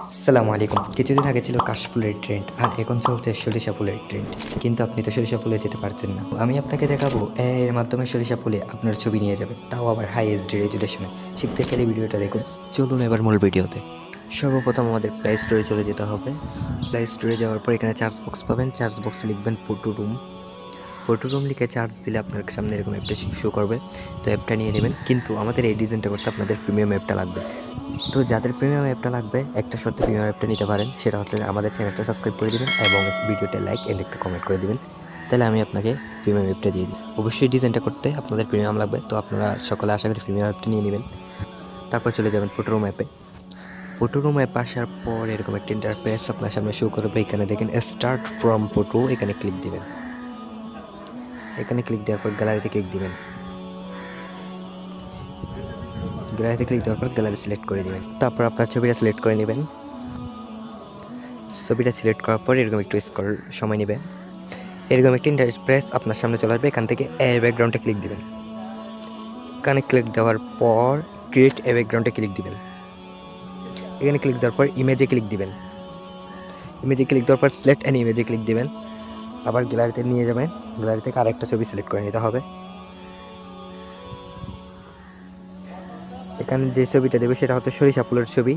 আসসালামু আলাইকুম। কিছুদিন আগে ছিল কাশফুলের ট্রেন্ড আর এখন চলছে সরিষা ফুলের ট্রেন্ড। কিন্তু আপনি তো সরিষা ফুলে যেতে পারছেন না। আমি আপনাকে দেখাবো AI এর মাধ্যমে সরিষা ফুলে আপনার ছবি নিয়ে যাবেন, তাও আবার হাই এইচডি রেজুলেশনে। শিখতে চাইলে ভিডিওটা দেখুন। চলুন এবার মূল ভিডিওতে। সর্বপ্রথম আমাদের প্লে স্টোরে চলে যেতে হবে। প্লে স্টোরে যাওয়ার পর এখানে চার্জ বক্স পাবেন। চার্জ বক্সে লিখবেন ফটো রুম। ফটো রুম লিখে চার্জ দিলে আপনার সামনে এরকম অ্যাপটা শো করবে। তো অ্যাপটা নিয়ে নেবেন, কিন্তু আমাদের এই ডিজাইনটা করতে আপনাদের প্রিমিয়াম অ্যাপটা লাগবে। তো যাদের প্রিমিয়াম অ্যাপটা লাগবে একটা শর্তে প্রিমিয়াম অ্যাপটা নিতে পারেন, সেটা হচ্ছে আমাদের চ্যানেলটা সাবস্ক্রাইব করে দিবেন এবং ভিডিওটা লাইক এন্ড একটা কমেন্ট করে দিবেন। তাহলে আমি আপনাকে প্রিমিয়াম অ্যাপটা দিয়ে দিই। অবশ্যই ডিজাইনটা করতে আপনাদের প্রিমিয়াম লাগবে, তো আপনারা সকলে আশা করি প্রিমিয়াম অ্যাপটা নিয়ে নেবেন। তারপর চলে যাবেন ফটো রুম অ্যাপে। ফটো রুম অ্যাপ আসার পর এরকম একটা ইন্টারফেস আপনার সামনে শো করবে। এখানে দেখেন স্টার্ট ফ্রম ফটো, এখানে ক্লিক দিবেন। এখানে ক্লিক দেওয়ার পর গ্যালারিতে ক্লিক দিবেন। গ্যালারিতে ক্লিক দেওয়ার পর গ্যালারি সিলেক্ট করে দিবেন। তারপর আপনার ছবিটা সিলেক্ট করে নেবেন। ছবিটা সিলেক্ট করার পর এরকম একটু স্ক্রল সময় নেবে। এরকম একটি ইন্টারফেস আপনার সামনে চলে আসবে। এখান থেকে ব্যাকগ্রাউন্ডে ক্লিক দিবেন। এখানে ক্লিক দেওয়ার পর ক্রিয়েট ব্যাকগ্রাউন্ডে ক্লিক দিবেন। এখানে ক্লিক দেওয়ার পর ইমেজে ক্লিক দিবেন। ইমেজে ক্লিক দেওয়ার পর সিলেক্ট অ্যান ইমেজে ক্লিক দিবেন। আবার গ্যালারিতে নিয়ে যাবেন। গ্যালারি থেকে আরেকটা ছবি সিলেক্ট করে নিতে হবে। এখানে যে ছবিটা দেবে সেটা হচ্ছে সরিষা ফুলের ছবি।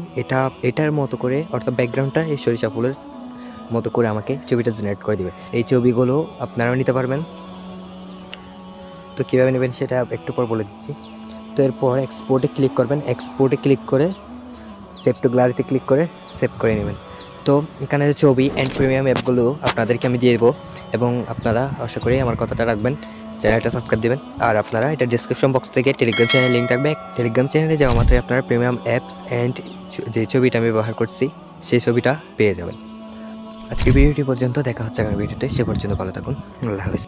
এটার মতো করে, অর্থাৎ ব্যাকগ্রাউন্ডটা এই সরিষা ফুলের মতো করে আমাকে ছবিটা জেনারেট করে দিবে। এই ছবিগুলো আপনারাও নিতে পারবেন। তো কীভাবে নেবেন সেটা একটু পর বলে দিচ্ছি। তো এরপর এক্সপোর্টে ক্লিক করবেন। এক্সপোর্টে ক্লিক করে সেভ টু গ্যালারিতে ক্লিক করে সেভ করে নেবেন। তো এখানে ছবি অ্যান্ড প্রিমিয়াম অ্যাপগুলো আপনাদেরকে আমি দিয়ে দেবো, এবং আপনারা আশা করি আমার কথাটা রাখবেন, চ্যানেলটা সাবস্ক্রাইব দেবেন। আর আপনারা এটা ডিসক্রিপশন বক্স থেকে টেলিগ্রাম চ্যানেল লিঙ্ক থাকবে। টেলিগ্রাম চ্যানেলে যাওয়া মাত্রই আপনারা প্রিমিয়াম অ্যাপস অ্যান্ড যে ছবিটা আমি ব্যবহার করছি সেই ছবিটা পেয়ে যাবেন। আজকে ভিডিওটি পর্যন্ত, দেখা হচ্ছে আগামী ভিডিওতে। সে পর্যন্ত ভালো থাকুন। আল্লাহ হাফেজ।